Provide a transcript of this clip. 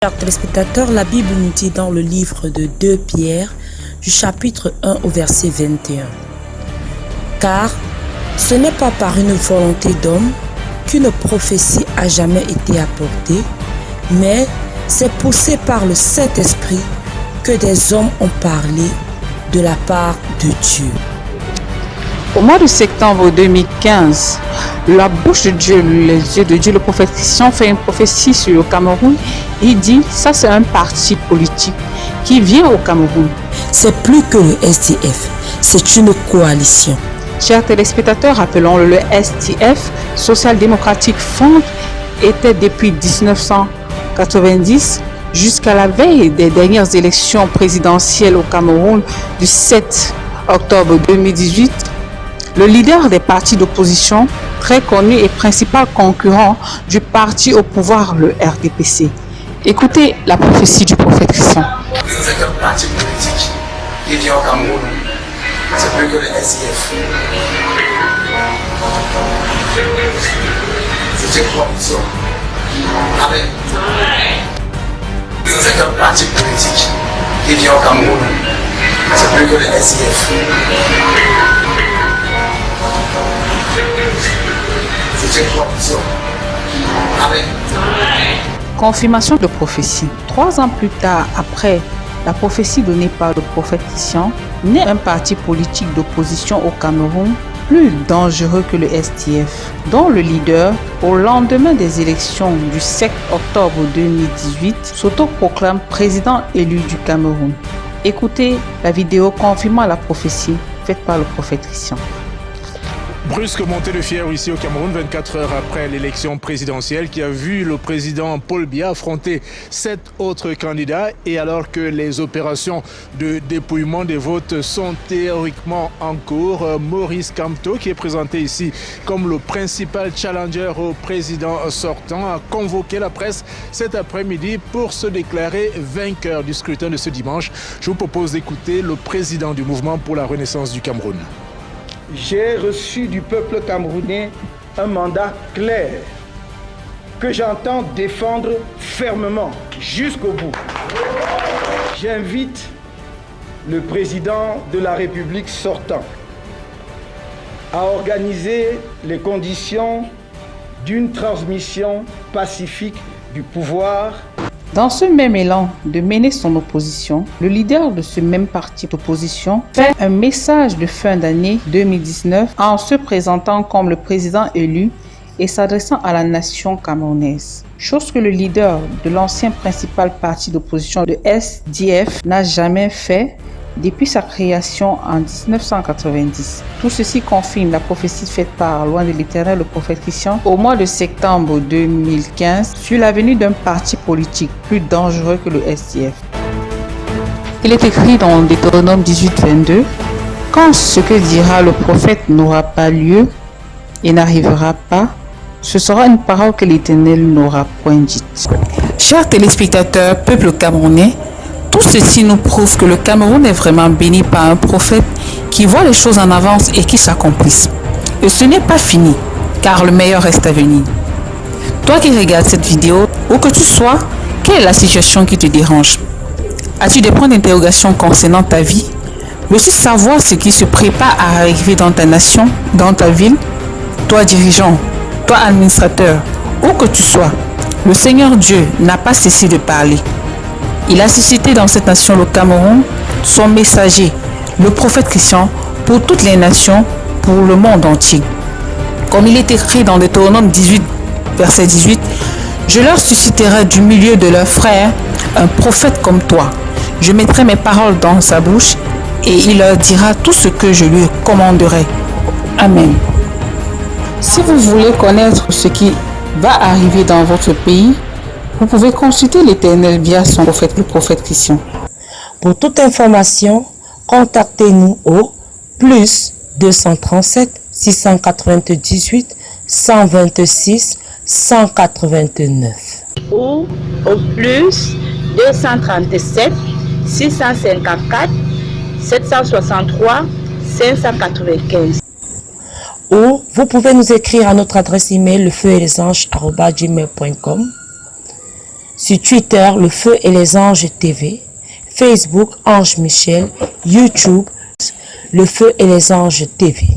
Chers téléspectateurs, la Bible nous dit dans le livre de 2 Pierre, du chapitre 1 au verset 21. Car ce n'est pas par une volonté d'homme qu'une prophétie a jamais été apportée, mais c'est poussé par le Saint-Esprit que des hommes ont parlé de la part de Dieu. Au mois de septembre 2015, la bouche de Dieu, les yeux de Dieu, le prophète Christian fait une prophétie sur le Cameroun. Il dit, ça c'est un parti politique qui vient au Cameroun. C'est plus que le SDF, c'est une coalition. Chers téléspectateurs, rappelons-le, le SDF, Social Democratic Front, était depuis 1990 jusqu'à la veille des dernières élections présidentielles au Cameroun du 7 octobre 2018. Le leader des partis d'opposition, très connu et principal concurrent du parti au pouvoir, le RDPC. Écoutez la prophétie du prophète Christian. C'est un parti politique qui vient au Cameroun, c'est plus que le SIF. C'est une coalition. Amen. C'est un parti politique qui vient au Cameroun, c'est plus que le SIF. C'est une coalition. Amen. Confirmation de prophétie. 3 ans plus tard, après la prophétie donnée par le prophète Christian, naît un parti politique d'opposition au Cameroun plus dangereux que le SDF, dont le leader, au lendemain des élections du 7 octobre 2018, s'autoproclame président élu du Cameroun. Écoutez la vidéo confirmant la prophétie faite par le prophète Christian. Brusque montée de fièvre ici au Cameroun, 24 heures après l'élection présidentielle qui a vu le président Paul Biya affronter 7 autres candidats, et alors que les opérations de dépouillement des votes sont théoriquement en cours, Maurice Kamto, qui est présenté ici comme le principal challenger au président sortant, a convoqué la presse cet après-midi pour se déclarer vainqueur du scrutin de ce dimanche. Je vous propose d'écouter le président du mouvement pour la renaissance du Cameroun. J'ai reçu du peuple camerounais un mandat clair que j'entends défendre fermement jusqu'au bout. J'invite le président de la République sortant à organiser les conditions d'une transmission pacifique du pouvoir. Dans ce même élan de mener son opposition, le leader de ce même parti d'opposition fait un message de fin d'année 2019 en se présentant comme le président élu et s'adressant à la nation camerounaise. Chose que le leader de l'ancien principal parti d'opposition, le SDF, n'a jamais fait depuis sa création en 1990. Tout ceci confirme la prophétie faite par loin de l'Éternel, le prophète Christian, au mois de septembre 2015 sur la venue d'un parti politique plus dangereux que le SDF. Il est écrit dans Deutéronome 18-22, « Quand ce que dira le prophète n'aura pas lieu et n'arrivera pas, ce sera une parole que l'Éternel n'aura point dite. » Chers téléspectateurs, peuple camerounais, tout ceci nous prouve que le Cameroun est vraiment béni par un prophète qui voit les choses en avance et qui s'accomplissent. Et ce n'est pas fini, car le meilleur reste à venir. Toi qui regardes cette vidéo, où que tu sois, quelle est la situation qui te dérange? As-tu des points d'interrogation concernant ta vie? Veux-tu savoir ce qui se prépare à arriver dans ta nation, dans ta ville? Toi dirigeant, toi administrateur, où que tu sois, le Seigneur Dieu n'a pas cessé de parler. Il a suscité dans cette nation, le Cameroun, son messager, le prophète Christian, pour toutes les nations, pour le monde entier. Comme il est écrit dans Deutéronome 18, verset 18, « Je leur susciterai du milieu de leurs frères un prophète comme toi. Je mettrai mes paroles dans sa bouche et il leur dira tout ce que je lui commanderai. » Amen. Si vous voulez connaître ce qui va arriver dans votre pays, vous pouvez consulter l'Éternel via son prophète, le prophète Christian. Pour toute information, contactez-nous au plus 237 698 126 189 ou au plus 237 654 763 595. Ou vous pouvez nous écrire à notre adresse email lefeuetlesanges@gmail.com. Sur Twitter, Le Feu et les Anges TV. Facebook, Ange Michel. YouTube, Le Feu et les Anges TV.